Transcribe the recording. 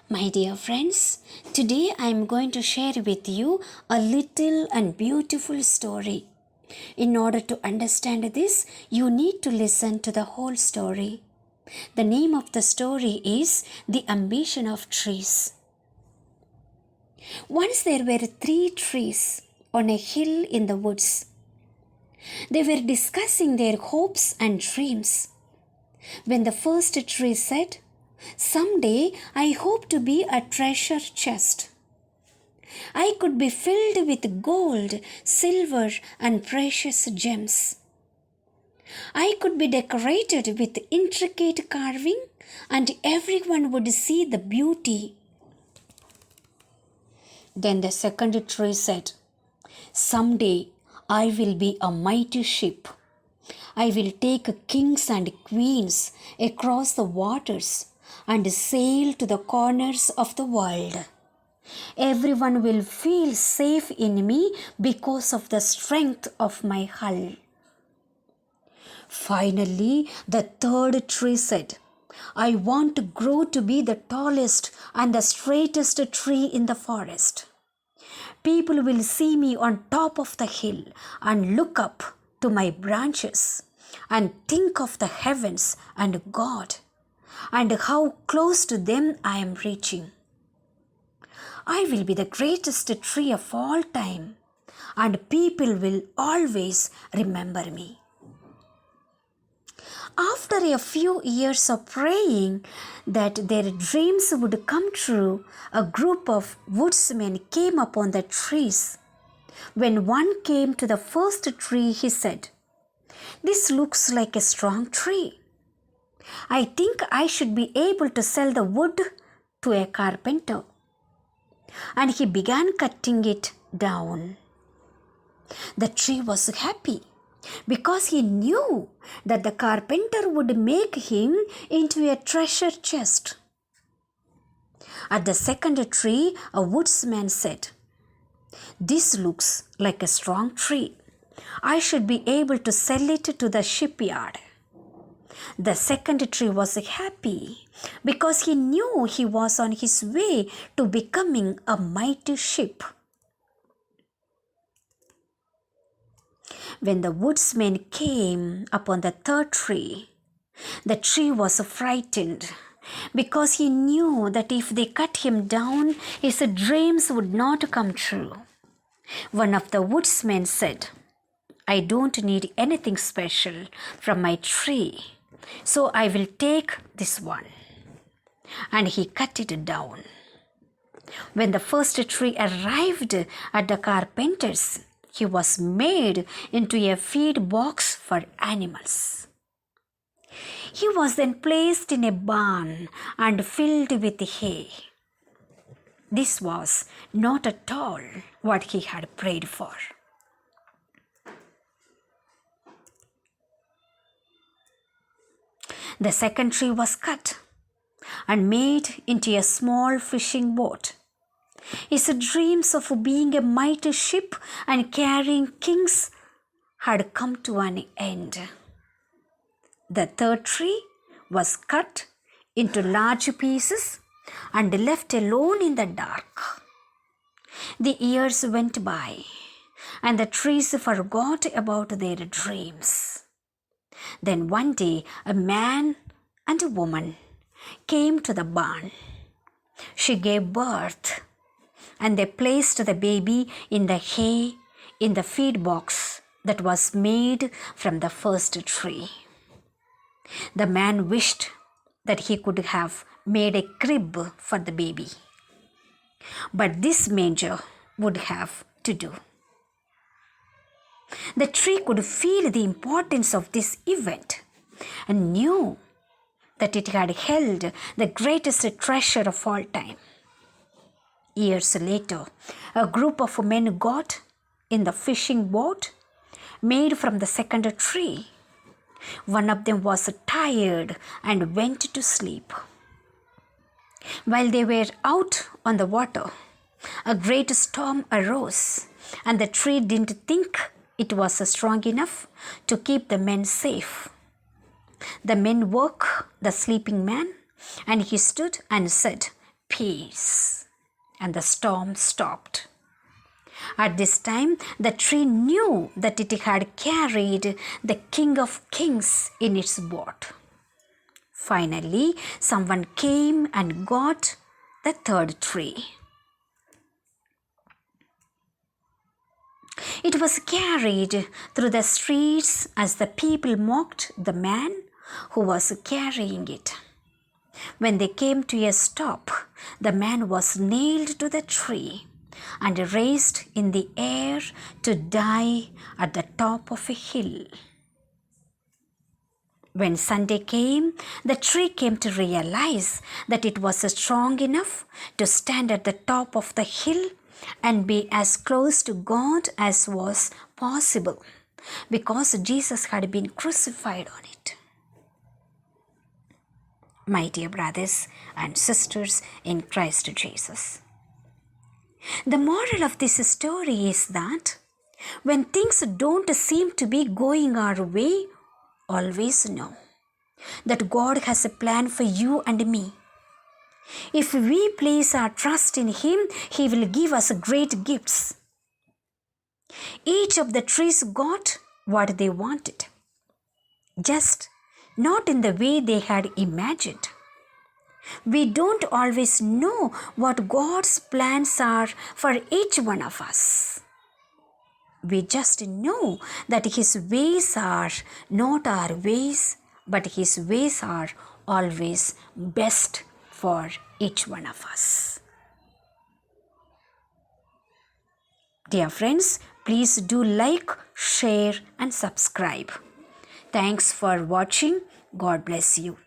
My dear friends, today I am going to share with you a little and beautiful story. In order to understand this, you need to listen to the whole story. The name of the story is The Ambition of Trees. Once there were 3 trees on a hill in the woods. They were discussing their hopes and dreams. When the first tree said, "Someday I hope to be a treasure chest. I could be filled with gold, silver, and precious gems. I could be decorated with intricate carving, and everyone would see the beauty." Then the second tree said, "Someday I will be a mighty ship. I will take kings and queens across the waters and sail to the corners of the world. Everyone will feel safe in me because of the strength of my hull." Finally, the third tree said, "I want to grow to be the tallest and the straightest tree in the forest. People will see me on top of the hill and look up to my branches and think of the heavens and God and how close to them I am reaching. I will be the greatest tree of all time, and people will always remember me." After a few years of praying that their dreams would come true, a group of woodsmen came upon the trees. When one came to the first tree, he said, "This looks like a strong tree. I think I should be able to sell the wood to a carpenter." And he began cutting it down. The tree was happy because he knew that the carpenter would make him into a treasure chest. At the second tree, a woodsman said, "This looks like a strong tree. I should be able to sell it to the shipyard." The second tree was happy because he knew he was on his way to becoming a mighty ship. When the woodsman came upon the third tree was frightened because he knew that if they cut him down, his dreams would not come true. One of the woodsmen said, "I don't need anything special from my tree, so I will take this one." And he cut it down. When the first tree arrived at the carpenter's, he was made into a feed box for animals. He was then placed in a barn and filled with hay. This was not at all what he had prayed for. The second tree was cut and made into a small fishing boat. His dreams of being a mighty ship and carrying kings had come to an end. The third tree was cut into large pieces and left alone in the dark. The years went by, and the trees forgot about their dreams. Then one day, a man and a woman came to the barn. She gave birth, and they placed the baby in the hay in the feed box that was made from the first tree. The man wished that he could have made a crib for the baby, but this manger would have to do. The tree could feel the importance of this event and knew that it had held the greatest treasure of all time. Years later, a group of men got in the fishing boat made from the second tree. One of them was tired and went to sleep. While they were out on the water, a great storm arose, and the tree didn't think it was strong enough to keep the men safe. The men woke the sleeping man, and he stood and said, peace, and the storm stopped. At this time, the tree knew that it had carried the King of Kings in its boat. Finally, someone came and got the third tree. It was carried through the streets as the people mocked the man who was carrying it. When they came to a stop, the man was nailed to the tree and raised in the air to die at the top of a hill. When Sunday came, the tree came to realize that it was strong enough to stand at the top of the hill and be as close to God as was possible, because Jesus had been crucified on it. My dear brothers and sisters in Christ Jesus, the moral of this story is that when things don't seem to be going our way, always know that God has a plan for you and me. If we place our trust in Him, He will give us great gifts. Each of the trees got what they wanted, just not in the way they had imagined. We don't always know what God's plans are for each one of us. We just know that His ways are not our ways, but His ways are always best for each one of us. Dear friends, please do like, share and subscribe. Thanks for watching. God bless you.